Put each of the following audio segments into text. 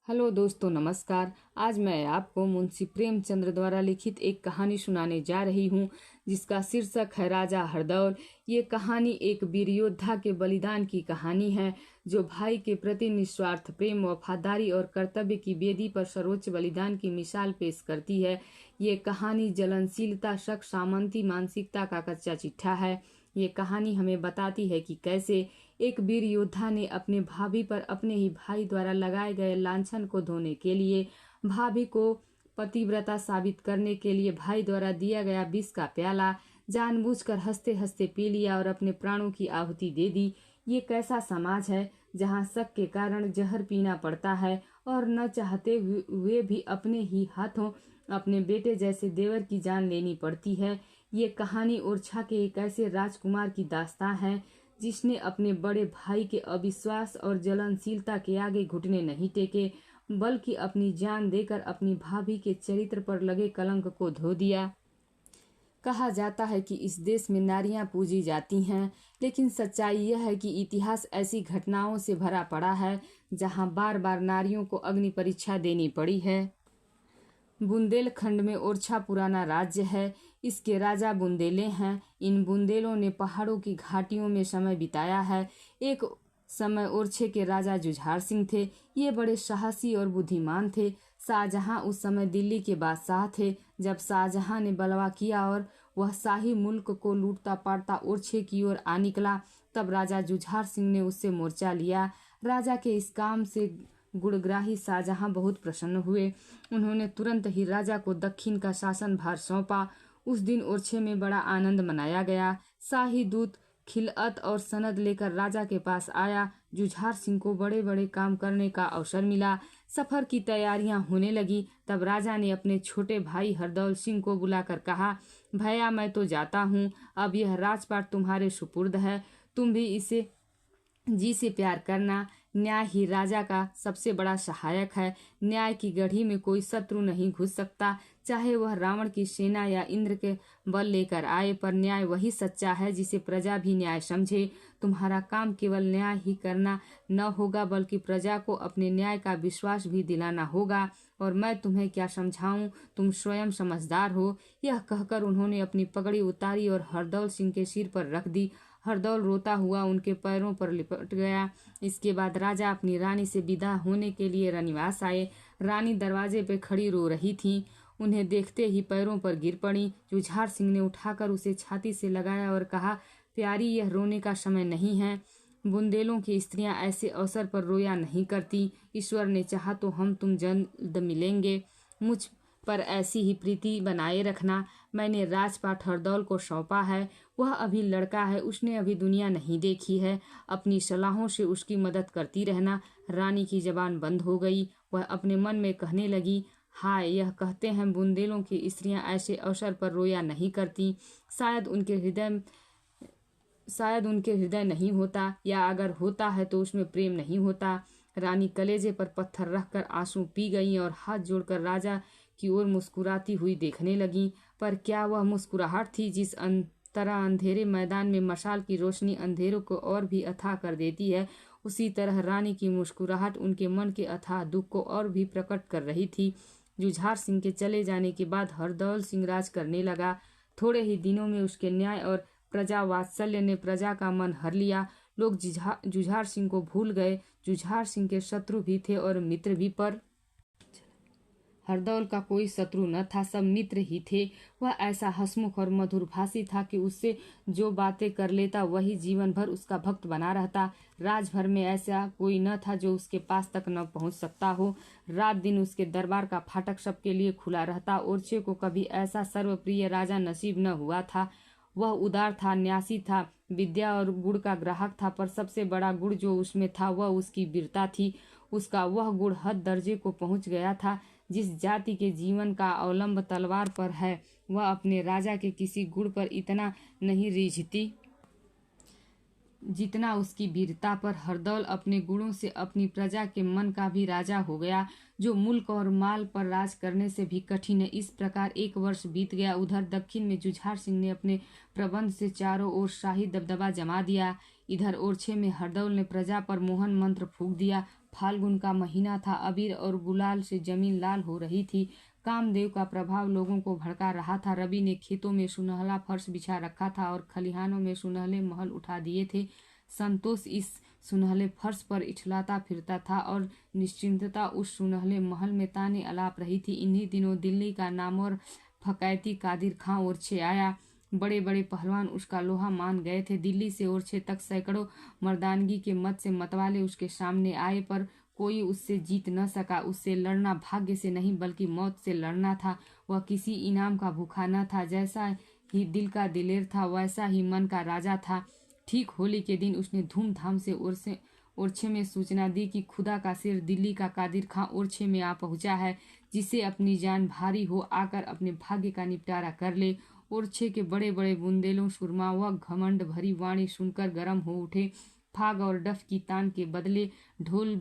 Hello दोस्तों, नमस्कार। आज मैं आपको मुंशी प्रेमचंद्र द्वारा लिखित एक कहानी सुनाने जा रही हूँ जिसका शीर्षक है राजा हरदौल। ये कहानी एक वीर योद्धा के बलिदान की कहानी है जो भाई के प्रति निस्वार्थ प्रेम, वफादारी और कर्तव्य की वेदी पर सर्वोच्च बलिदान की मिसाल पेश करती है। ये कहानी जलनशीलता, शक, सामंती मानसिकता का कच्चा चिट्ठा है। ये कहानी हमें बताती है कि कैसे एक वीर योद्धा ने अपने भाभी पर अपने ही भाई द्वारा लगाए गए लांछन को धोने के लिए, भाभी को पतिव्रता साबित करने के लिए भाई द्वारा दिया गया विष का प्याला जानबूझकर हंसते हंसते पी लिया और अपने प्राणों की आहुति दे दी। ये कैसा समाज है जहाँ शक के कारण जहर पीना पड़ता है और न चाहते हुए भी अपने ही हाथों अपने बेटे जैसे देवर की जान लेनी पड़ती है। ये कहानी ओरछा के एक ऐसे राजकुमार की दास्तां है जिसने अपने बड़े भाई के अविश्वास और जलनशीलता के आगे घुटने नहीं टेके, बल्कि अपनी जान देकर अपनी भाभी के चरित्र पर लगे कलंक को धो दिया। कहा जाता है कि इस देश में नारियां पूजी जाती हैं, लेकिन सच्चाई यह है कि इतिहास ऐसी घटनाओं से भरा पड़ा है जहां बार बार नारियों को अग्नि परीक्षा देनी पड़ी है। बुंदेलखंड में ओरछा पुराना राज्य है। इसके राजा बुंदेले हैं। इन बुंदेलों ने पहाड़ों की घाटियों में समय बिताया है। एक समय ओरछे के राजा जुझार सिंह थे। ये बड़े साहसी और बुद्धिमान थे। शाहजहां उस समय दिल्ली के बादशाह थे। जब शाहजहां ने बलवा किया और वह शाही मुल्क को लूटता पाटता ओरछे की ओर आ निकला, तब राजा जुझार सिंह ने उससे मोर्चा लिया। राजा के इस काम से गुणग्राही शाहजहां बहुत प्रसन्न हुए। उन्होंने तुरंत ही राजा को दक्षिण का शासन भार सौंपा। उस दिन ओरछे में बड़ा आनंद मनाया गया। शाही दूत खिलअत और सनद लेकर राजा के पास आया। जुझार सिंह को बड़े बड़े काम करने का अवसर मिला। सफर की तैयारियां होने लगी। तब राजा ने अपने छोटे भाई हरदौल सिंह को बुलाकर कहा, भैया मैं तो जाता हूँ, अब यह राजपाट तुम्हारे सुपुर्द है। तुम भी इसे जी से प्यार करना। न्याय ही राजा का सबसे बड़ा सहायक है। न्याय की गढ़ी में कोई शत्रु नहीं घुस सकता, चाहे वह रावण की सेना या इंद्र के बल लेकर आए, पर न्याय वही सच्चा है जिसे प्रजा भी न्याय समझे। तुम्हारा काम केवल न्याय ही करना न होगा, बल्कि प्रजा को अपने न्याय का विश्वास भी दिलाना होगा। और मैं तुम्हें क्या समझाऊं, तुम स्वयं समझदार हो। यह कहकर उन्होंने अपनी पगड़ी उतारी और हरदौल सिंह के सिर पर रख दी। हरदौल रोता हुआ उनके पैरों पर लिपट गया। इसके बाद राजा अपनी रानी से विदा होने के लिए रनिवास आए। रानी दरवाजे पे खड़ी रो रही थी। उन्हें देखते ही पैरों पर गिर पड़ी। जुझार सिंह ने उठाकर उसे छाती से लगाया और कहा, प्यारी, यह रोने का समय नहीं है। बुंदेलों की स्त्रियां ऐसे अवसर पर रोया नहीं करती। ईश्वर ने चाहा तो हम तुम जल्द मिलेंगे। मुझ पर ऐसी ही प्रीति बनाए रखना। मैंने राजपाट हरदौल को सौंपा है। वह अभी लड़का है, उसने अभी दुनिया नहीं देखी है। अपनी सलाहों से उसकी मदद करती रहना। रानी की जबान बंद हो गई। वह अपने मन में कहने लगी, हाय, यह कहते हैं बुंदेलों की स्त्रियां ऐसे अवसर पर रोया नहीं करती। शायद उनके हृदय नहीं होता, या अगर होता है तो उसमें प्रेम नहीं होता। रानी कलेजे पर पत्थर रखकर आंसू पी गई और हाथ जोड़कर राजा की ओर मुस्कुराती हुई देखने लगी। पर क्या वह मुस्कुराहट थी जिस तरह अंधेरे मैदान में मशाल की रोशनी अंधेरों को और भी अथाह कर देती है, उसी तरह रानी की मुस्कुराहट उनके मन के अथाह दुख को और भी प्रकट कर रही थी। जुझार सिंह के चले जाने के बाद हरदौल सिंह राज करने लगा। थोड़े ही दिनों में उसके न्याय और प्रजा वात्सल्य ने प्रजा का मन हर लिया। लोग जुझार सिंह को भूल गए। जुझार सिंह के शत्रु भी थे और मित्र भी, पर हरदौल का कोई शत्रु न था, सब मित्र ही थे। वह ऐसा हंसमुख और मधुरभाषी था कि उससे जो बातें कर लेता वही जीवन भर उसका भक्त बना रहता। राजभर में ऐसा कोई न था जो उसके पास तक न पहुंच सकता हो। रात दिन उसके दरबार का फाटक सबके लिए खुला रहता। ओरछे को कभी ऐसा सर्वप्रिय राजा नसीब न हुआ था। वह उदार था, न्यासी था, विद्या और गुण का ग्राहक था, पर सबसे बड़ा गुण जो उसमें था वह उसकी वीरता थी। उसका वह गुण हद दर्जे को पहुंच गया था। जिस जाति के जीवन का अवलंब तलवार पर है, वह अपने राजा के किसी गुण पर इतना नहीं रीझती जितना उसकी वीरता पर। हरदौल अपने गुणों से अपनी प्रजा के मन का भी राजा हो गया, जो मुल्क और माल पर राज करने से भी कठिन है। इस प्रकार एक वर्ष बीत गया। उधर दक्षिण में जुझार सिंह ने अपने प्रबंध से चारों ओर शाही दबदबा जमा दिया। इधर ओरछे में हरदौल ने प्रजा पर मोहन मंत्र फूंक दिया। फाल्गुन का महीना था। अबीर और गुलाल से जमीन लाल हो रही थी। कामदेव का प्रभाव लोगों को भड़का रहा था। रवि ने खेतों में सुनहला फर्श बिछा रखा था और खलिहानों में सुनहले महल उठा दिए थे। संतोष इस सुनहले फर्श पर इठलाता फिरता था और निश्चिंतता उस सुनहले महल में ताने अलाप रही थी। इन्हीं दिनों दिल्ली का नामवर फकैती कादिर खां ओरछे आया। बड़े बड़े पहलवान उसका लोहा मान गए थे। दिल्ली से ओरछे तक सैकड़ों मर्दानगी के मत से मतवाले उसके सामने आए, पर कोई उससे जीत न सका। उससे लड़ना भाग्य से नहीं बल्कि मौत से लड़ना था। वह किसी इनाम का भूखा न था। जैसा ही दिल का दिलेर था वैसा ही मन का राजा था। ठीक होली के दिन उसने धूमधाम से ओरछे में सूचना दी कि खुदा का सिर दिल्ली का कादिर खां ओरछे में आ पहुंचा है। जिसे अपनी जान भारी हो आकर अपने भाग्य का निपटारा कर ले। ओरछे के बड़े बड़े बुंदेलों सुरमा व घमंड भरी वाणी सुनकर गर्म हो उठे। फाग और डफ की तान के बदले ढोल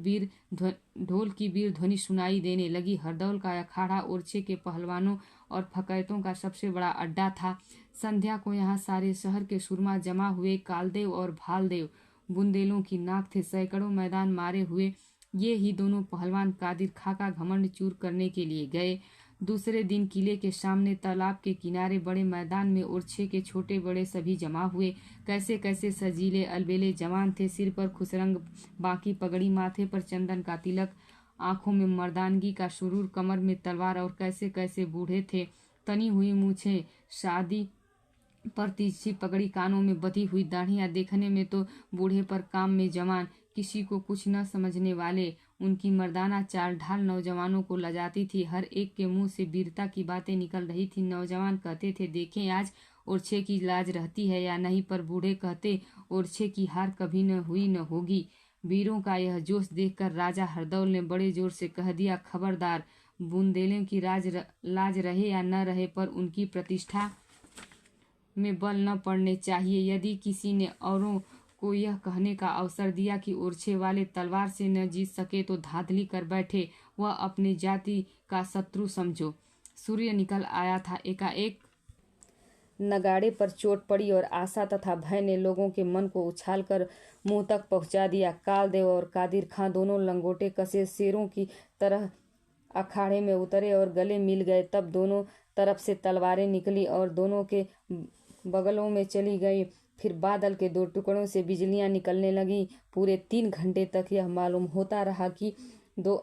की वीर ध्वनि सुनाई देने लगी। हरदौल का अखाड़ा ओरछे के पहलवानों और फकैतों का सबसे बड़ा अड्डा था। संध्या को यहाँ सारे शहर के सुरमा जमा हुए। कालदेव और भालदेव बुंदेलों की नाक थे। सैकड़ों मैदान मारे हुए ये ही दोनों पहलवान कादिर खां का घमंड चूर करने के लिए गए। दूसरे दिन किले के सामने तालाब के किनारे बड़े मैदान में ओरछे के छोटे बड़े सभी जमा हुए। कैसे कैसे सजीले अलबेले जवान थे। सिर पर खुशरंग बाकी पगड़ी, माथे पर चंदन का तिलक, आंखों में मर्दानगी का सुरूर, कमर में तलवार। और कैसे कैसे बूढ़े थे। तनी हुई मूछें, शादी पर तिरछी पगड़ी, कानों में बधी हुई दाढ़ियां। देखने में तो बूढ़े पर काम में जवान, किसी को कुछ न समझने वाले। उनकी मर्दाना चाल ढाल नौजवानों को लजाती थी। हर एक के मुंह से वीरता की बातें निकल रही थी। नौजवान कहते थे, देखें आज ओरछे की लाज रहती है या नहीं, पर बूढ़े कहते, ओरछे की हार कभी न हुई न होगी। वीरों का यह जोश देखकर राजा हरदौल ने बड़े जोर से कह दिया, खबरदार, बुंदेलों की लाज रहे या न रहे, पर उनकी प्रतिष्ठा में बल न पड़ने चाहिए। यदि किसी ने औरों को यह कहने का अवसर दिया कि ओरछे वाले तलवार से न जीत सके तो धांधली कर बैठे, वह अपनी जाति का शत्रु समझो। सूर्य निकल आया था। एकाएक नगाड़े पर चोट पड़ी और आशा तथा भय ने लोगों के मन को उछालकर मुंह तक पहुंचा दिया। कालदेव और कादिर खां दोनों लंगोटे कसे शेरों की तरह अखाड़े में उतरे और गले मिल गए। तब दोनों तरफ से तलवारें निकली और दोनों के बगलों में चली गई। फिर बादल के दो टुकड़ों से बिजलियां निकलने लगी। पूरे 3 घंटे तक यह मालूम होता रहा कि दो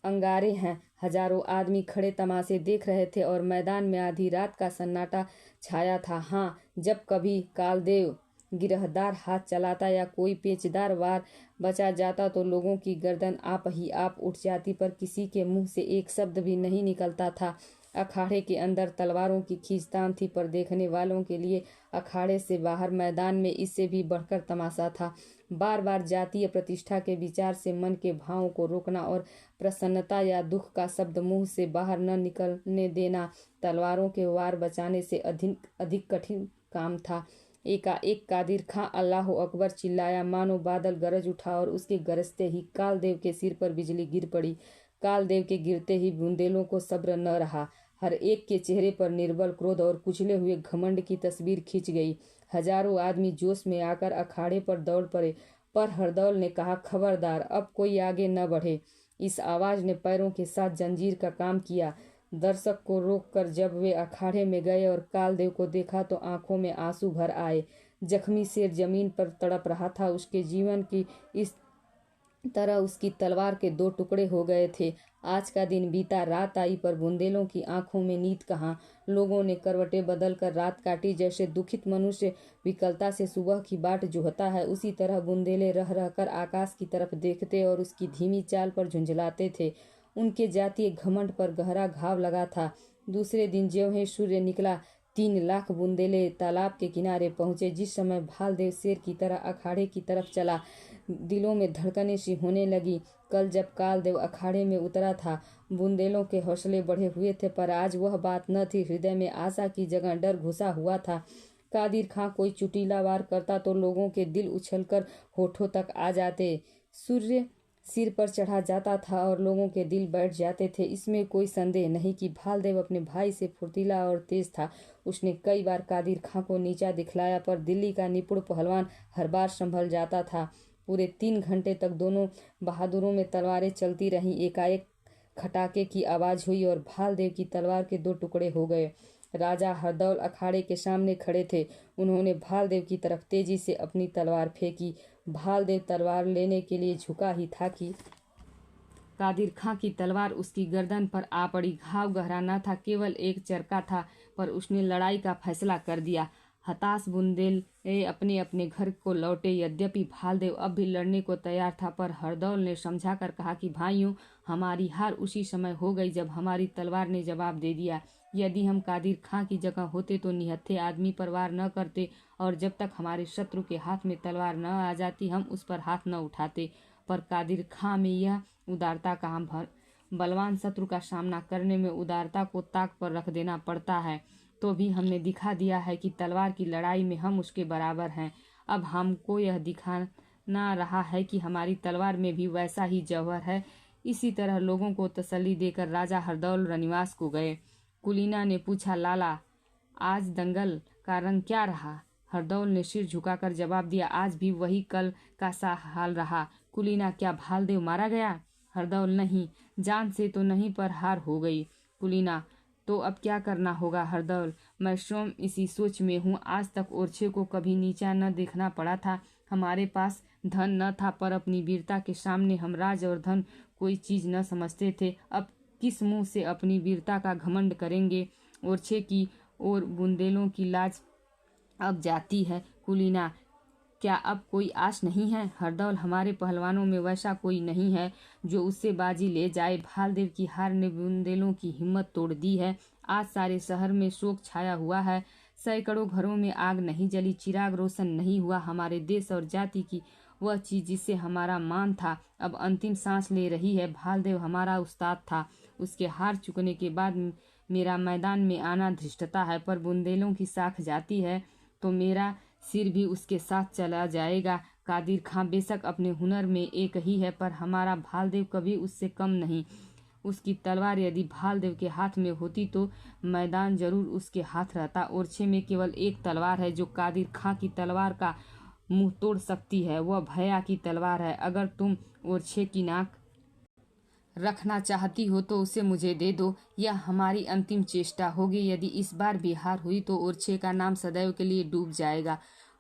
अंगारे हैं। हजारों आदमी खड़े तमाशे देख रहे थे और मैदान में आधी रात का सन्नाटा छाया था। हाँ, जब कभी कालदेव गिरहदार हाथ चलाता या कोई पेचदार वार बचा जाता तो लोगों की गर्दन आप ही आप उठ जाती, पर किसी के मुंह से एक शब्द भी नहीं निकलता था। अखाड़े के अंदर तलवारों की खींचतान थी, पर देखने वालों के लिए अखाड़े से बाहर मैदान में इससे भी बढ़कर तमाशा था। बार बार जातीय प्रतिष्ठा के विचार से मन के भावों को रोकना और प्रसन्नता या दुख का शब्द मुंह से बाहर न निकलने देना तलवारों के वार बचाने से अधिक कठिन काम था। एकाएक कादिर खां अल्लाह अकबर चिल्लाया, मानो बादल गरज उठा और उसके गरजते ही कालदेव के सिर पर बिजली गिर पड़ी। कालदेव के गिरते ही बुंदेलों को सब्र न रहा। हर एक के चेहरे पर निर्बल क्रोध और कुचले हुए घमंड की तस्वीर खिंच गई। हजारों आदमी जोश में आकर अखाड़े पर दौड़ पड़े, पर हरदौल ने कहा, खबरदार, अब कोई आगे न बढ़े। इस आवाज ने पैरों के साथ जंजीर का काम किया। दर्शक को रोककर जब वे अखाड़े में गए और कालदेव को देखा तो आंखों में आंसू भर आए। जख्मी शेर जमीन पर तड़प रहा था। उसके जीवन की इस तरह उसकी तलवार के 2 टुकड़े हो गए थे। आज का दिन बीता, रात आई, पर बुंदेलों की आंखों में नींद कहाँ। लोगों ने करवटें बदलकर रात काटी। जैसे दुखित मनुष्य विकलता से सुबह की बाट जोहता है, उसी तरह बुंदेले रह रहकर आकाश की तरफ देखते और उसकी धीमी चाल पर झुंझलाते थे। उनके जातीय घमंड पर गहरा घाव लगा था। दूसरे दिन ज्यों ही सूर्य निकला, 3 लाख बुंदेले तालाब के किनारे पहुंचे। जिस समय भालदेव शेर की तरह अखाड़े की तरफ चला, दिलों में धड़कनें सी होने लगी। कल जब कालदेव अखाड़े में उतरा था, बुंदेलों के हौसले बढ़े हुए थे, पर आज वह बात न थी। हृदय में आशा की जगह डर घुसा हुआ था। कादिर खां कोई चुटीला वार करता तो लोगों के दिल उछलकर होठों तक आ जाते। सूर्य सिर पर चढ़ा जाता था और लोगों के दिल बैठ जाते थे। इसमें कोई संदेह नहीं कि भालदेव अपने भाई से फुर्तीला और तेज था। उसने कई बार कादिर खां को नीचा दिखलाया, पर दिल्ली का निपुण पहलवान हर बार संभल जाता था। पूरे 3 घंटे तक दोनों बहादुरों में तलवारें चलती रहीं। एकाएक खटाके की आवाज हुई और भालदेव की तलवार के 2 टुकड़े हो गए। राजा हरदौल अखाड़े के सामने खड़े थे। उन्होंने भालदेव की तरफ तेजी से अपनी तलवार फेंकी। भालदेव तलवार लेने के लिए झुका ही था कि कादिर खां की तलवार उसकी गर्दन पर आ पड़ी। घाव गहरा न था, केवल एक चरका था, पर उसने लड़ाई का फैसला कर दिया। हताश बुंदेले अपने अपने घर को लौटे। यद्यपि भालदेव अब भी लड़ने को तैयार था, पर हरदौल ने समझाकर कहा कि भाइयों, हमारी हार उसी समय हो गई जब हमारी तलवार ने जवाब दे दिया। यदि हम कादिर खां की जगह होते तो निहत्थे आदमी पर वार न करते, और जब तक हमारे शत्रु के हाथ में तलवार न आ जाती हम उस पर हाथ न उठाते। पर कादिर खां में यह उदारता कहाँ। बलवान शत्रु का सामना करने में उदारता को ताक पर रख देना पड़ता है। तो भी हमने दिखा दिया है कि तलवार की लड़ाई में हम उसके बराबर हैं। अब हमको यह दिखाना रहा है कि हमारी तलवार में भी वैसा ही जौहर है। इसी तरह लोगों को तसल्ली देकर राजा हरदौल रनिवास को गए। कुलीना ने पूछा, लाला, आज दंगल का रंग क्या रहा? हरदौल ने सिर झुकाकर जवाब दिया, आज भी वही कल का सा हाल रहा। कुलीना, क्या भालदेव मारा गया? हरदौल, नहीं, जान से तो नहीं, पर हार हो गई। कुलीना, तो अब क्या करना होगा? हरदौल, मैं स्वयं इसी सोच में हूँ। आज तक ओरछे को कभी नीचा न देखना पड़ा था। हमारे पास धन न था, पर अपनी वीरता के सामने हम राज और धन कोई चीज न समझते थे। अब किस मुंह से अपनी वीरता का घमंड करेंगे? ओरछे की और बुंदेलों की लाज अब जाती है। कुलीना, क्या अब कोई आस नहीं है? हरदौल, हमारे पहलवानों में वैसा कोई नहीं है जो उससे बाजी ले जाए। भालदेव की हार ने बुंदेलों की हिम्मत तोड़ दी है। आज सारे शहर में शोक छाया हुआ है। सैकड़ों घरों में आग नहीं जली, चिराग रोशन नहीं हुआ। हमारे देश और जाति की वह चीज जिससे हमारा मान था अब अंतिम सांस ले रही है। भालदेव हमारा उस्ताद था। उसके हार चुकने के बाद मेरा मैदान में आना धृष्टता है, पर बुंदेलों की साख जाती है तो मेरा सिर भी उसके साथ चला जाएगा। कादिर खां बेशक अपने हुनर में एक ही है, पर हमारा भालदेव कभी उससे कम नहीं। उसकी तलवार यदि भालदेव के हाथ में होती तो मैदान जरूर उसके हाथ रहता। ओरछे में केवल एक तलवार है जो कादिर खां की तलवार का मुंह तोड़ सकती है, वह भैया की तलवार है। अगर तुम ओरछे की नाक रखना चाहती हो तो उसे मुझे दे दो। यह हमारी अंतिम चेष्टा होगी। यदि इस बार भी हार हुई तो ओरछे का नाम सदैव के लिए डूब जाएगा।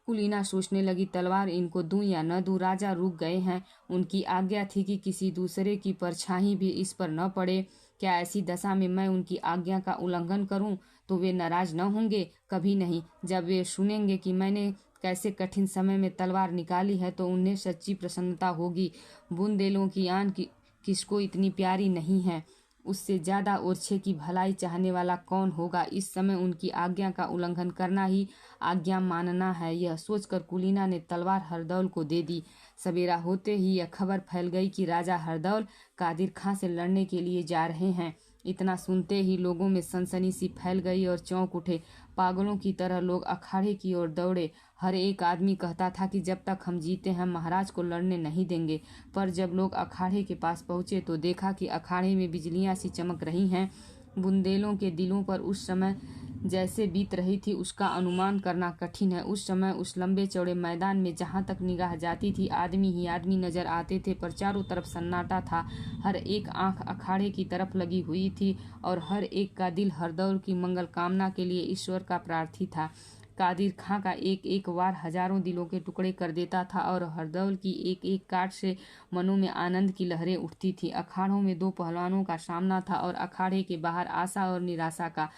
कुलीना सोचने लगी, तलवार इनको दूं या न दूं? राजा रुक गए हैं। उनकी आज्ञा थी कि किसी दूसरे की परछाई भी इस पर न पड़े। क्या ऐसी दशा में मैं उनकी आज्ञा का उल्लंघन करूं तो वे नाराज न होंगे? कभी नहीं। जब वे सुनेंगे कि मैंने कैसे कठिन समय में तलवार निकाली है तो उन्हें सच्ची प्रसन्नता होगी। बुंदेलों की आन की किसको इतनी प्यारी नहीं है? उससे ज्यादा ओरछे की भलाई चाहने वाला कौन होगा? इस समय उनकी आज्ञा का उल्लंघन करना ही आज्ञा मानना है। यह सोचकर कुलीना ने तलवार हरदौल को दे दी। सवेरा होते ही यह खबर फैल गई कि राजा हरदौल कादिर खां से लड़ने के लिए जा रहे हैं। इतना सुनते ही लोगों में सनसनी सी फैल गई और चौंक उठे। पागलों की तरह लोग अखाड़े की ओर दौड़े। हर एक आदमी कहता था कि जब तक हम जीते हैं महाराज को लड़ने नहीं देंगे। पर जब लोग अखाड़े के पास पहुंचे तो देखा कि अखाड़े में बिजलियां सी चमक रही हैं। बुंदेलों के दिलों पर उस समय जैसे बीत रही थी उसका अनुमान करना कठिन है। उस समय उस लंबे चौड़े मैदान में जहां तक निगाह जाती थी आदमी ही आदमी नजर आते थे, पर चारों तरफ सन्नाटा था। हर एक आंख अखाड़े की तरफ लगी हुई थी और हर एक का दिल हरदौल की मंगल कामना के लिए ईश्वर का प्रार्थी था। कादिर खां का एक एक वार हजारों दिलों के टुकड़े कर देता था और हरदौल की एक एक काट से मनों में आनंद की लहरें उठती थी। अखाड़ों में दो पहलवानों का सामना था और अखाड़े के बाहर आशा और निराशा का।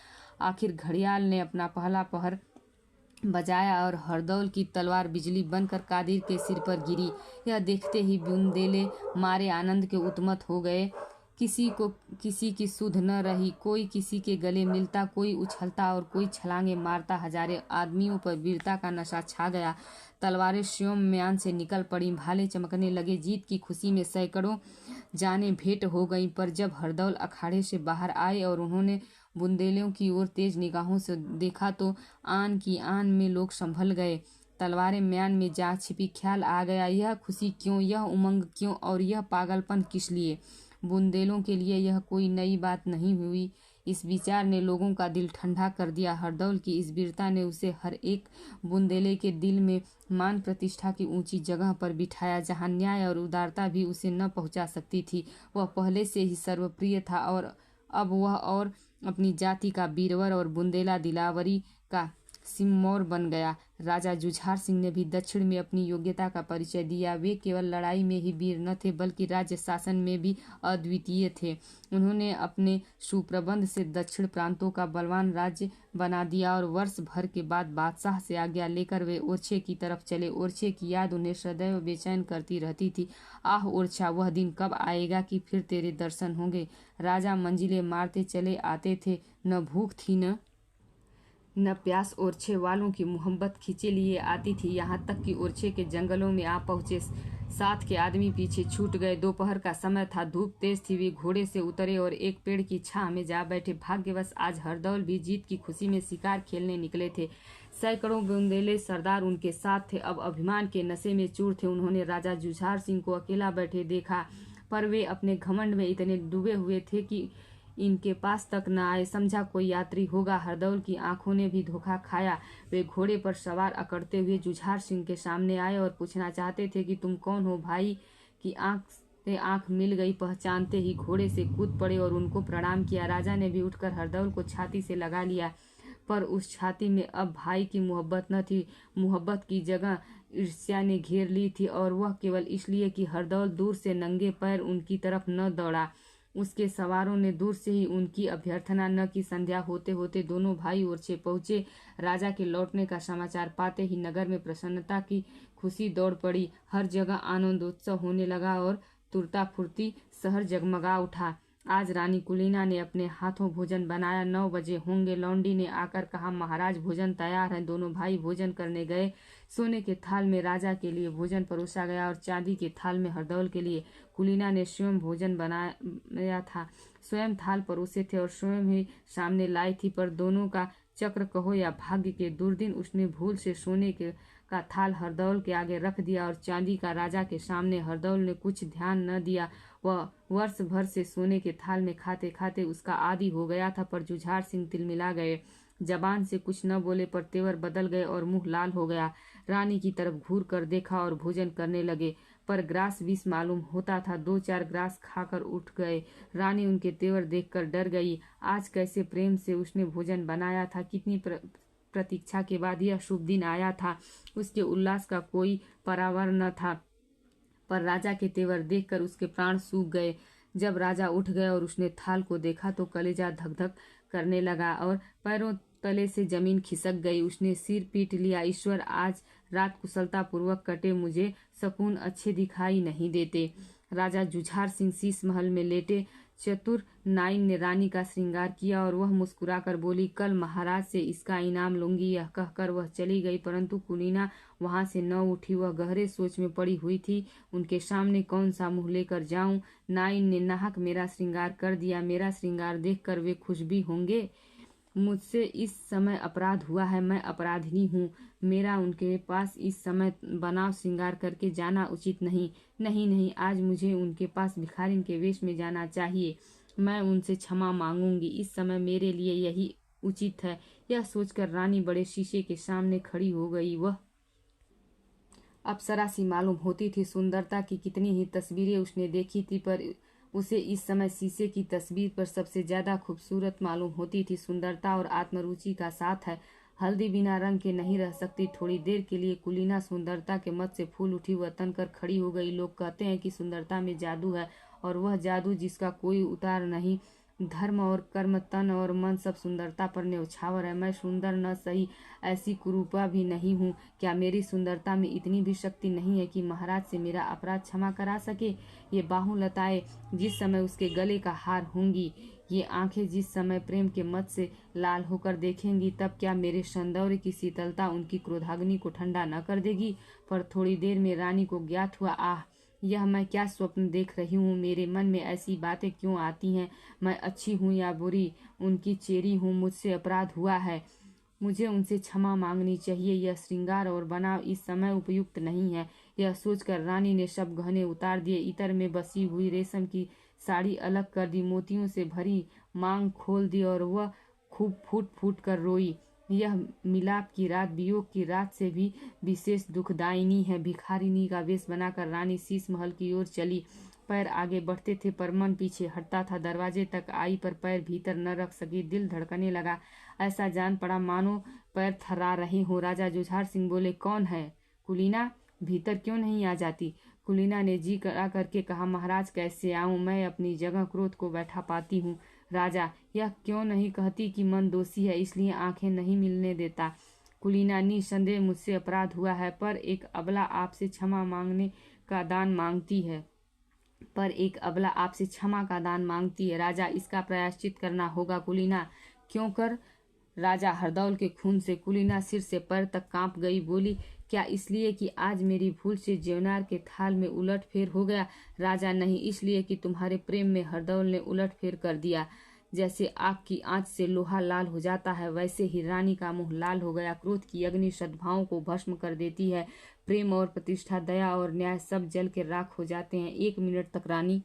आखिर घड़ियाल ने अपना पहला पहर बजाया और हरदौल की तलवार बिजली बनकर कादिर के सिर पर गिरी। यह देखते ही बुंदेले मारे आनंद के उन्मत्त हो गए। किसी को किसी की सुध न रही। कोई किसी के गले मिलता, कोई उछलता और कोई छलांगे मारता। हजारे आदमियों पर वीरता का नशा छा गया। तलवारें स्वयं म्यान से निकल पड़ी, भाले चमकने लगे। जीत की खुशी में सैकड़ों जाने भेंट हो गईं। पर जब हरदौल अखाड़े से बाहर आए और उन्होंने बुंदेलों की ओर तेज निगाहों से देखा तो आन की आन में लोग संभल गए। तलवारें म्यान में जा छिपी। ख्याल आ गया, यह खुशी क्यों, यह उमंग क्यों और यह पागलपन किस लिए? बुंदेलों के लिए यह कोई नई बात नहीं हुई। इस विचार ने लोगों का दिल ठंडा कर दिया। हरदौल की इस वीरता ने उसे हर एक बुंदेले के दिल में मान प्रतिष्ठा की ऊंची जगह पर बिठाया, जहां न्याय और उदारता भी उसे न पहुंचा सकती थी। वह पहले से ही सर्वप्रिय था और अब वह और अपनी जाति का बीरवर और बुंदेला दिलावरी का सिरमौर बन गया। राजा जुझार सिंह ने भी दक्षिण में अपनी योग्यता का परिचय दिया। वे केवल लड़ाई में ही वीर न थे, बल्कि राज्य शासन में भी अद्वितीय थे। उन्होंने अपने सुप्रबंध से दक्षिण प्रांतों का बलवान राज्य बना दिया और वर्ष भर के बाद बादशाह से आज्ञा लेकर वे ओरछे की तरफ चले। ओरछे की याद उन्हें सदैव बेचैन करती रहती थी। आह ओरछा, वह दिन कब आएगा कि फिर तेरे दर्शन होंगे। राजा मंजिलें मारते चले आते थे, न भूख थी न प्यास। ओरछे वालों की मोहब्बत खींचे लिए आती थी, यहाँ तक कि ओरछे के जंगलों में आ पहुंचे। साथ के आदमी पीछे छूट गए। दोपहर का समय था, धूप तेज थी। वे घोड़े से उतरे और एक पेड़ की छांव में जा बैठे। भाग्यवश आज हरदौल भी जीत की खुशी में शिकार खेलने निकले थे। सैकड़ों बुंदेले सरदार उनके साथ थे। अब अभिमान के नशे में चूर थे। उन्होंने राजा जुझार सिंह को अकेला बैठे देखा, पर वे अपने घमंड में इतने डूबे हुए थे कि इनके पास तक न आए। समझा कोई यात्री होगा। हरदौल की आंखों ने भी धोखा खाया। वे घोड़े पर सवार अकड़ते हुए जुझार सिंह के सामने आए और पूछना चाहते थे कि तुम कौन हो। भाई की आंख से आंख मिल गई। पहचानते ही घोड़े से कूद पड़े और उनको प्रणाम किया। राजा ने भी उठकर हरदौल को छाती से लगा लिया, पर उस छाती में अब भाई की मोहब्बत न थी। मोहब्बत की जगह ईर्ष्या ने घेर ली थी, और वह केवल इसलिए कि हरदौल दूर से नंगे पैर उनकी तरफ न दौड़ा। उसके सवारों ने दूर से ही उनकी अभ्यर्थना न की। संध्या होते होते दोनों भाई ओरछे पहुंचे। राजा के लौटने का समाचार पाते ही नगर में प्रसन्नता की खुशी दौड़ पड़ी। हर जगह आनंदोत्सव होने लगा और तुरता फुर्ती शहर जगमगा उठा। आज रानी कुलीना ने अपने हाथों भोजन बनाया। 9 बजे होंगे। लौंडी ने आकर कहा, महाराज भोजन तैयार है। दोनों भाई भोजन करने गए। सोने के थाल में राजा के लिए भोजन परोसा गया और चांदी के थाल में हरदौल के लिए। कुलीना ने स्वयं भोजन बनाया था, स्वयं थाल परोसे थे और स्वयं ही सामने लाई थी, पर दोनों का चक्र कहो या भाग्य के दुर्दिन, उसने भूल से सोने का थाल हरदौल के आगे रख दिया और चांदी का राजा के सामने। हरदौल ने कुछ ध्यान न दिया। वह वर्ष भर से सोने के थाल में खाते खाते उसका आदी हो गया था, पर जुझार सिंह तिलमिला गए। जबान से कुछ न बोले, पर तेवर बदल गए और मुंह लाल हो गया। रानी की तरफ घूर कर देखा और भोजन करने लगे, पर ग्रास विष मालूम होता था। 2-4 ग्रास खाकर उठ गए। रानी उनके तेवर देखकर डर गई। आज कैसे प्रेम से उसने भोजन बनाया था। कितनी प्रतीक्षा के बाद यह शुभ दिन आया था। उसके उल्लास का कोई परावर न था, पर राजा के तेवर देखकर उसके प्राण सूख गए। जब राजा उठ गए और उसने थाल को देखा तो कलेजा धक धक करने लगा और पैरों तले से जमीन खिसक गई। उसने सिर पीट लिया। ईश्वर, आज रात कुशलता पूर्वक कटे, मुझे शकुन अच्छे दिखाई नहीं देते। राजा जुझार सिंह शीश महल में लेटे। चतुर नाइन ने रानी का श्रृंगार किया और वह मुस्कुराकर बोली, कल महाराज से इसका इनाम लूंगी। यह कहकर वह चली गई, परंतु कुलीना वहां से न उठी। वह गहरे सोच में पड़ी हुई थी। उनके सामने कौन सा मुंह लेकर जाऊं। नाइन ने नाहक मेरा श्रृंगार कर दिया। मेरा श्रृंगार देखकर वे खुश भी होंगे। मुझसे इस समय अपराध हुआ है। मैं अपराधिनी हूँ। मेरा उनके पास इस समय बनाव श्रृंगार करके जाना उचित नहीं। नहीं नहीं, आज मुझे उनके पास भिखारिन के वेश में जाना चाहिए। मैं उनसे क्षमा मांगूंगी। इस समय मेरे लिए यही उचित है। यह सोचकर रानी बड़े शीशे के सामने खड़ी हो गई। वह अप्सरा सी मालूम होती थी। सुंदरता की कितनी ही तस्वीरें उसने देखी थी, पर उसे इस समय शीशे की तस्वीर पर सबसे ज्यादा खूबसूरत मालूम होती थी। सुंदरता और आत्मरुचि का साथ है। हल्दी बिना रंग के नहीं रह सकती। थोड़ी देर के लिए कुलीना सुंदरता के मत से फूल उठी। वह तनकर खड़ी हो गई। लोग कहते हैं कि सुंदरता में जादू है, और वह जादू जिसका कोई उतार नहीं। धर्म और कर्म, तन और मन सब सुंदरता पर न्यौछावर है। मैं सुंदर न सही, ऐसी कुरूपा भी नहीं हूँ। क्या मेरी सुंदरता में इतनी भी शक्ति नहीं है कि महाराज से मेरा अपराध क्षमा करा सके। ये बाहुलताएं जिस समय उसके गले का हार होंगी, ये आंखें जिस समय प्रेम के मत से लाल होकर देखेंगी, तब क्या मेरे सौंदर्य की शीतलता उनकी क्रोधाग्नि को ठंडा न कर देगी। पर थोड़ी देर में रानी को ज्ञात हुआ, आह, यह मैं क्या स्वप्न देख रही हूँ। मेरे मन में ऐसी बातें क्यों आती हैं। मैं अच्छी हूँ या बुरी, उनकी चेरी हूँ। मुझसे अपराध हुआ है। मुझे उनसे क्षमा मांगनी चाहिए। यह श्रृंगार और बनाव इस समय उपयुक्त नहीं है। यह सोचकर रानी ने सब गहने उतार दिए। इतर में बसी हुई रेशम की साड़ी अलग कर दी, मोतियों से भरी मांग खोल दी और वह खूब फूट फूट कर रोई। यह मिलाप की रात वियोग की रात से भी विशेष दुखदायिनी है। भिखारिनी का वेश बनाकर रानी शीश महल की ओर चली। पैर आगे बढ़ते थे पर मन पीछे हटता था। दरवाजे तक आई पर पैर भीतर न रख सकी। दिल धड़कने लगा, ऐसा जान पड़ा मानो पैर थर्रा रहे हो। राजा जुझार सिंह बोले, कौन है? कुलीना, भीतर क्यों नहीं आ जाती? कुलीना ने जी करा करके कहा, महाराज कैसे आऊं, मैं अपनी जगह क्रोध को बैठा पाती हूँ। राजा, यह क्यों नहीं कहती कि मन दोषी है इसलिए आंखें नहीं मिलने देता? कुलीना, निसंदेह मुझसे अपराध हुआ है, पर एक अबला आपसे क्षमा मांगने का दान मांगती है। क्षमा का दान मांगती है। राजा, इसका प्रायश्चित करना होगा। कुलीना, क्यों कर? राजा, हरदौल के खून से। कुलीना सिर से पैर तक कांप गई, बोली, क्या इसलिए कि आज मेरी भूल से जेवनार के थाल में उलट फेर हो गया? राजा, नहीं, इसलिए कि तुम्हारे प्रेम में हरदौल ने उलट फेर कर दिया। जैसे आग की आंच से लोहा लाल हो जाता है, वैसे ही रानी का मुंह लाल हो गया। क्रोध की अग्नि सद्भावों को भस्म कर देती है। प्रेम और प्रतिष्ठा, दया और न्याय सब जल के राख हो जाते हैं। 1 मिनट तक रानी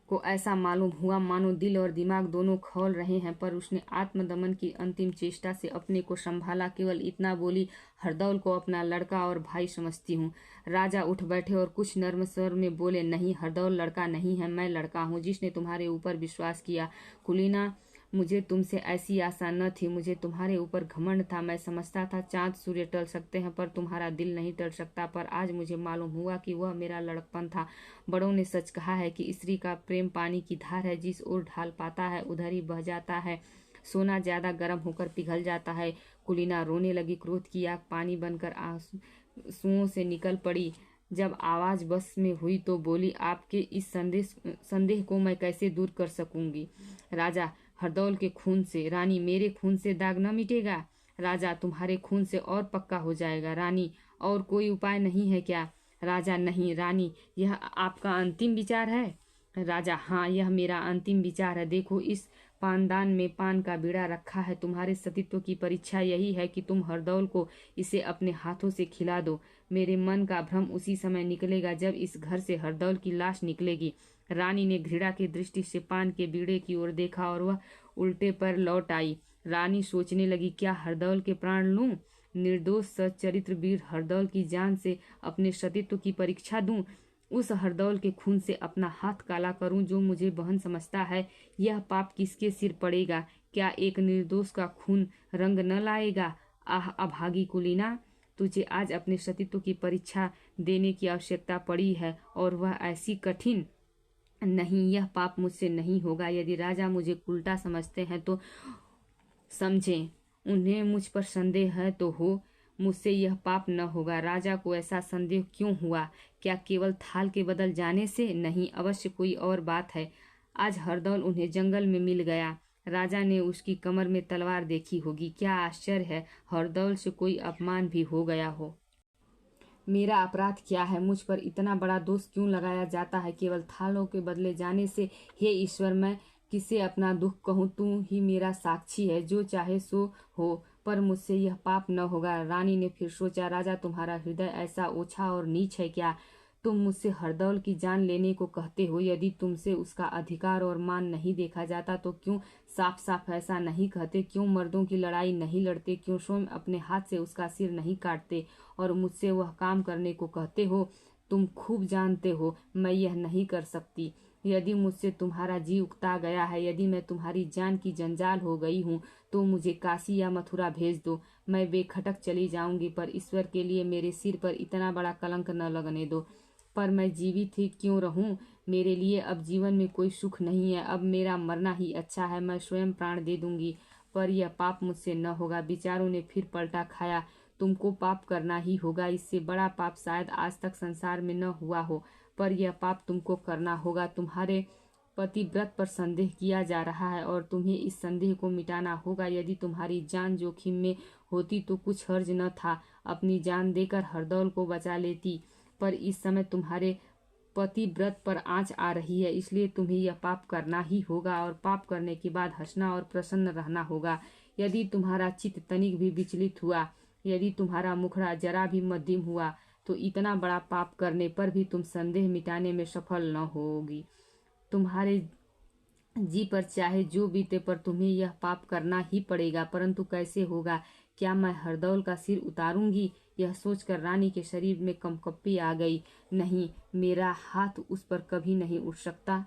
को ऐसा मालूम हुआ मानो दिल और दिमाग दोनों खौल रहे हैं, पर उसने आत्मदमन की अंतिम चेष्टा से अपने को संभाला। केवल इतना बोली, हरदौल को अपना लड़का और भाई समझती हूँ। राजा उठ बैठे और कुछ नर्म स्वर में बोले, नहीं, हरदौल लड़का नहीं है, मैं लड़का हूँ जिसने तुम्हारे ऊपर विश्वास किया। कुलीना, मुझे तुमसे ऐसी आशा न थी। मुझे तुम्हारे ऊपर घमंड था। मैं समझता था चांद सूर्य टल सकते हैं पर तुम्हारा दिल नहीं टल सकता। पर आज मुझे मालूम हुआ कि वह मेरा लड़कपन था। बड़ों ने सच कहा है कि स्त्री का प्रेम पानी की धार है, जिस ओर ढाल पाता है उधर ही बह जाता है। सोना ज्यादा गर्म होकर पिघल जाता है। कुलीना रोने लगी। क्रोध की आग पानी बनकर आंसुओं से निकल पड़ी। जब आवाज बस में हुई तो बोली, आपके इस संदेह को मैं कैसे दूर कर सकूंगी? राजा, हरदौल के खून से। रानी, मेरे खून से दाग न मिटेगा। राजा, तुम्हारे खून से और पक्का हो जाएगा। रानी, और कोई उपाय नहीं है क्या? राजा, नहीं। रानी, यह आपका अंतिम विचार है? राजा, हाँ, यह मेरा अंतिम विचार है। देखो, इस पानदान में पान का बीड़ा रखा है। तुम्हारे सतीत्व की परीक्षा यही है कि तुम हरदौल को इसे अपने हाथों से खिला दो। मेरे मन का भ्रम उसी समय निकलेगा जब इस घर से हरदौल की लाश निकलेगी। रानी ने घृणा की दृष्टि से पान के बीड़े की ओर देखा और वह उल्टे पर लौट आई। रानी सोचने लगी, क्या हरदौल के प्राण लूं? निर्दोष सच्चरित्र वीर हरदौल की जान से अपने सतीत्व की परीक्षा दूं? उस हरदौल के खून से अपना हाथ काला करूं जो मुझे बहन समझता है? यह पाप किसके सिर पड़ेगा? क्या एक निर्दोष का खून रंग न लाएगा? आह, अभागी कुलीना, तुझे आज अपने सतीत्व की परीक्षा देने की आवश्यकता पड़ी है, और वह ऐसी कठिन। नहीं, यह पाप मुझसे नहीं होगा। यदि राजा मुझे उल्टा समझते हैं तो समझें, उन्हें मुझ पर संदेह है तो हो, मुझसे यह पाप न होगा। राजा को ऐसा संदेह क्यों हुआ? क्या केवल थाल के बदल जाने से? नहीं, अवश्य कोई और बात है। आज हरदौल उन्हें जंगल में मिल गया। राजा ने उसकी कमर में तलवार देखी होगी। क्या आश्चर्य है, हरदौल से कोई अपमान भी हो गया हो। मेरा अपराध क्या है? मुझ पर इतना बड़ा दोष क्यों लगाया जाता है केवल थालों के बदले जाने से? हे ईश्वर, मैं किसे अपना दुख कहूँ? तू ही मेरा साक्षी है, जो चाहे सो हो, पर मुझसे यह पाप न होगा। रानी ने फिर सोचा, राजा, तुम्हारा हृदय ऐसा ओछा और नीच है क्या? तुम मुझसे हरदौल की जान लेने को कहते हो। यदि तुमसे उसका अधिकार और मान नहीं देखा जाता तो क्यों साफ साफ ऐसा नहीं कहते? क्यों मर्दों की लड़ाई नहीं लड़ते? क्यों स्वयं अपने हाथ से उसका सिर नहीं काटते और मुझसे वह काम करने को कहते हो? तुम खूब जानते हो मैं यह नहीं कर सकती। यदि मुझसे तुम्हारा जी उकता गया है, यदि मैं तुम्हारी जान की जंजाल हो गई हूँ, तो मुझे काशी या मथुरा भेज दो। मैं बेखटक चली जाऊंगी, पर ईश्वर के लिए मेरे सिर पर इतना बड़ा कलंक न लगने दो। पर मैं जीवित ही क्यों रहूं? मेरे लिए अब जीवन में कोई सुख नहीं है। अब मेरा मरना ही अच्छा है। मैं स्वयं प्राण दे दूंगी, पर यह पाप मुझसे न होगा। विचारों ने फिर पलटा खाया। तुमको पाप करना ही होगा। इससे बड़ा पाप शायद आज तक संसार में न हुआ हो, पर यह पाप तुमको करना होगा। तुम्हारे पतिव्रत पर संदेह किया जा रहा है और तुम्हें इस संदेह को मिटाना होगा। यदि तुम्हारी जान जोखिम में होती तो कुछ हर्ज न था, अपनी जान देकर हरदौल को बचा लेती, पर इस समय तुम्हारे पतिव्रत पर आंच आ रही है, इसलिए तुम्हें यह पाप करना ही होगा और पाप करने के बाद हंसना और प्रसन्न रहना होगा। यदि तुम्हारा चित्त तनिक भी विचलित हुआ, यदि तुम्हारा मुखड़ा जरा भी मध्यम हुआ, तो इतना बड़ा पाप करने पर भी तुम संदेह मिटाने में सफल न होगी। तुम्हारे जी पर चाहे जो बीते, पर तुम्हें यह पाप करना ही पड़ेगा। परंतु कैसे होगा? क्या मैं हरदौल का सिर उतारूंगी? यह सोचकर रानी के शरीर में कंपकपी आ गई। नहीं, मेरा हाथ उस पर कभी नहीं उठ सकता।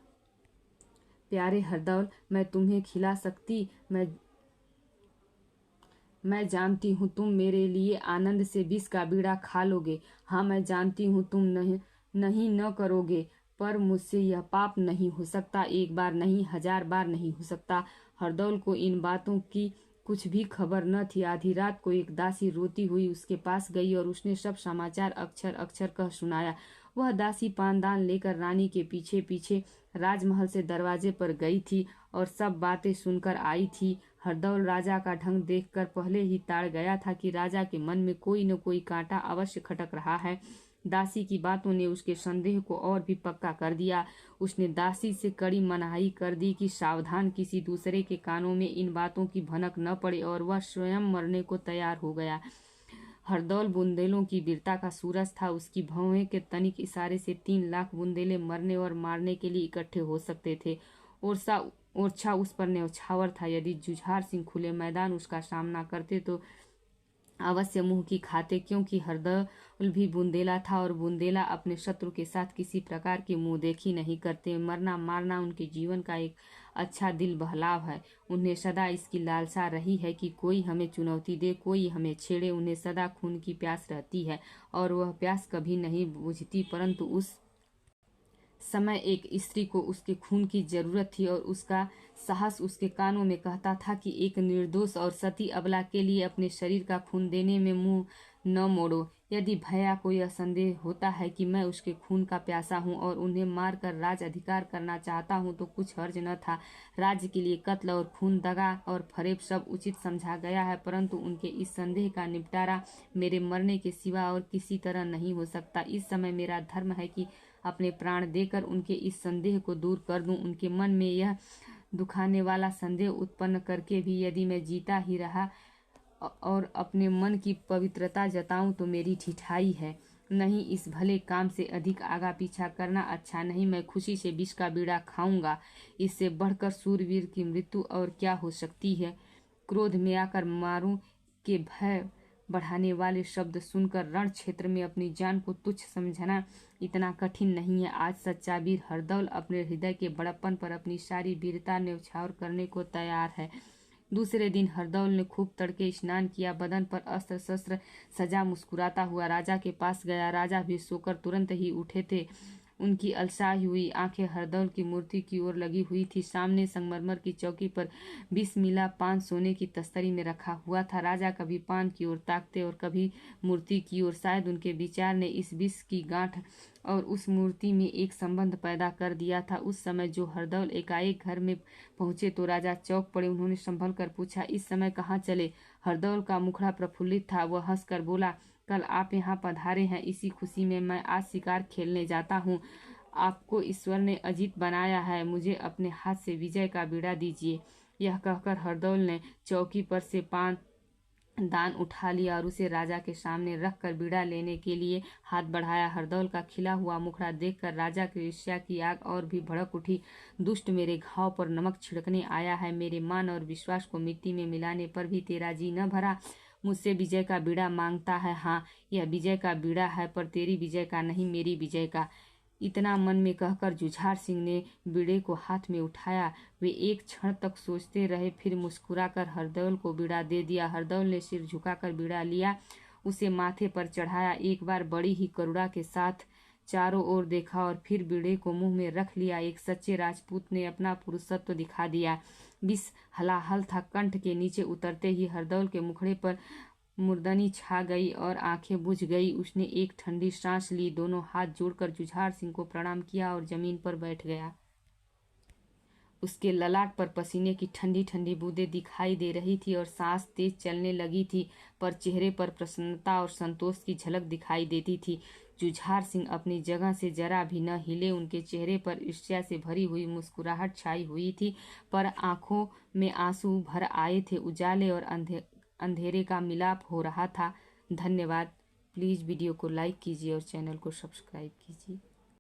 प्यारे हरदौल, मैं तुम्हें खिला सकती, मैं जानती हूँ तुम मेरे लिए आनंद से विष का बीड़ा खा लोगे। हाँ, मैं जानती हूँ तुम नहीं न करोगे, पर मुझसे यह पाप नहीं हो सकता। एक बार नहीं, 1000 बार नहीं हो सकता। हरदौल को इन बातों की कुछ भी खबर न थी। आधी रात को एक दासी रोती हुई उसके पास गई और उसने सब समाचार अक्षर अक्षर कह सुनाया। वह दासी पानदान लेकर रानी के पीछे पीछे राजमहल से दरवाजे पर गई थी और सब बातें सुनकर आई थी। हरदौल राजा का ढंग देखकर पहले ही ताड़ गया था कि राजा के मन में कोई न कोई कांटा अवश्य खटक रहा है। दासी की बातों ने उसके संदेह को और भी पक्का कर दिया। उसने दासी से कड़ी मनाही कर दी कि सावधान, किसी दूसरे के कानों में इन बातों की भनक न पड़े, और वह स्वयं मरने को तैयार हो गया। हरदौल बुंदेलों की वीरता का सूरज था। उसकी भौहें के तनिक इशारे से 3 लाख बुंदेले मरने और मारने के लिए इकट्ठे हो सकते थे। ओरछा उस पर न्यौछावर था। यदि जुझार सिंह खुले मैदान उसका सामना करते तो अवश्य मुंह की खाते, क्योंकि हरदौल भी बुंदेला था और बुंदेला अपने शत्रु के साथ किसी प्रकार की मुंह देखी नहीं करते। मरना मारना उनके जीवन का एक अच्छा दिल बहलाव है। उन्हें सदा इसकी लालसा रही है कि कोई हमें चुनौती दे, कोई हमें छेड़े। उन्हें सदा खून की प्यास रहती है और वह प्यास कभी नहीं बुझती। परंतु उस समय एक स्त्री को उसके खून की जरूरत थी और उसका साहस उसके कानों में कहता था कि एक निर्दोष और सती अबला के लिए अपने शरीर का खून देने में मुंह न मोड़ो। यदि भैया को यह संदेह होता है कि मैं उसके खून का प्यासा हूँ और उन्हें मारकर राज अधिकार करना चाहता हूँ तो कुछ हर्ज न था। राज्य के लिए कत्ल और खून, दगा और फरेब सब उचित समझा गया है, परंतु उनके इस संदेह का निपटारा मेरे मरने के सिवा और किसी तरह नहीं हो सकता। इस समय मेरा धर्म है कि अपने प्राण देकर उनके इस संदेह को दूर कर दूं। उनके मन में यह दुखाने वाला संदेह उत्पन्न करके भी यदि मैं जीता ही रहा और अपने मन की पवित्रता जताऊं तो मेरी ढिठाई है। नहीं, इस भले काम से अधिक आगा पीछा करना अच्छा नहीं। मैं खुशी से विष का बीड़ा खाऊंगा। इससे बढ़कर सूरवीर की मृत्यु और क्या हो सकती है। क्रोध में आकर मारूं के भय बढ़ाने वाले शब्द सुनकर रण क्षेत्र में अपनी जान को तुच्छ समझना इतना कठिन नहीं है। आज सच्चा वीर हरदौल अपने हृदय के बड़प्पन पर अपनी सारी वीरता न्यौछावर करने को तैयार है। दूसरे दिन हरदौल ने खूब तड़के स्नान किया, बदन पर अस्त्र शस्त्र सजा, मुस्कुराता हुआ राजा के पास गया। राजा भी सोकर तुरंत ही उठे थे। उनकी अलसाई हुई आंखें हरदौल की मूर्ति की ओर लगी हुई थी। सामने संगमरमर की चौकी पर 20 मिला पान सोने की तस्तरी में रखा हुआ था। राजा कभी पान की ओर ताकते और कभी मूर्ति की ओर। शायद उनके विचार ने इस विष की गांठ और उस मूर्ति में एक संबंध पैदा कर दिया था। उस समय जो हरदौल एकाएक घर में पहुंचे तो राजा चौंक पड़े। उन्होंने संभल कर पूछा, इस समय कहाँ चले? हरदौल का मुखड़ा प्रफुल्लित था। वह हंसकर बोला, कल आप यहाँ पधारे हैं, इसी खुशी में मैं आज शिकार खेलने जाता हूँ। आपको ईश्वर ने अजीत बनाया है, मुझे अपने हाथ से विजय का बीड़ा दीजिए। यह कहकर हरदौल ने चौकी पर से पान दान उठा लिया और उसे राजा के सामने रखकर बीड़ा लेने के लिए हाथ बढ़ाया। हरदौल का खिला हुआ मुखड़ा देखकर राजा की ईर्ष्या की आग और भी भड़क उठी। दुष्ट, मेरे घाव पर नमक छिड़कने आया है। मेरे मान और विश्वास को मिट्टी में मिलाने पर भी तेरा जी न भरा। मुझसे विजय का बीड़ा मांगता है। हाँ, यह विजय का बीड़ा है, पर तेरी विजय का नहीं, मेरी विजय का। इतना मन में कहकर जुझार सिंह ने बीड़े को हाथ में उठाया। वे एक क्षण तक सोचते रहे, फिर मुस्कुराकर हरदौल को बीड़ा दे दिया। हरदौल ने सिर झुकाकर बीड़ा लिया, उसे माथे पर चढ़ाया। एक बार बड़ी ही करुणा के साथ चारों ओर देखा और फिर बीड़े को मुंह में रख लिया। एक सच्चे राजपूत ने अपना पुरुषत्व दिखा दिया। विष हलाहल था। कंठ के नीचे उतरते ही हरदौल के मुखड़े पर मुर्दनी छा गई और आंखें बुझ गई। उसने एक ठंडी सांस ली, दोनों हाथ जोड़कर जुझार सिंह को प्रणाम किया और जमीन पर बैठ गया। उसके ललाट पर पसीने की ठंडी ठंडी बूंदें दिखाई दे रही थी और सांस तेज चलने लगी थी, पर चेहरे पर प्रसन्नता और संतोष की झलक दिखाई देती थी। जुझार सिंह अपनी जगह से जरा भी न हिले। उनके चेहरे पर ईर्ष्या से भरी हुई मुस्कुराहट छाई हुई थी, पर आंखों में आंसू भर आए थे। उजाले और अंधेरे का मिलाप हो रहा था। धन्यवाद। प्लीज़ वीडियो को लाइक कीजिए और चैनल को सब्सक्राइब कीजिए।